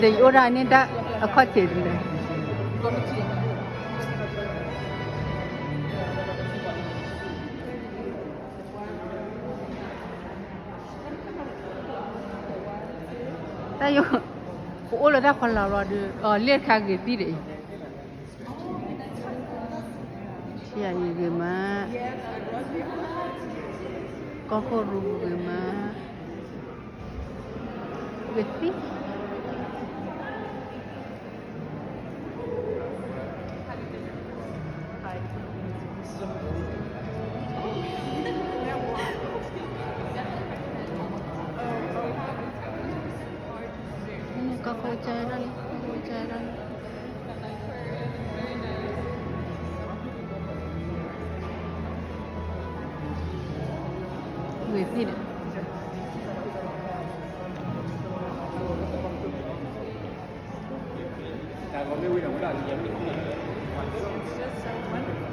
네, 요란이 다 커트인데. tayo olo da khol la ro de le kha ge ti de sia yi ge ma ko ko ru ge ma ge ti Jalan. Người phi đấy. Còn cái quy định của đoàn thì em được không?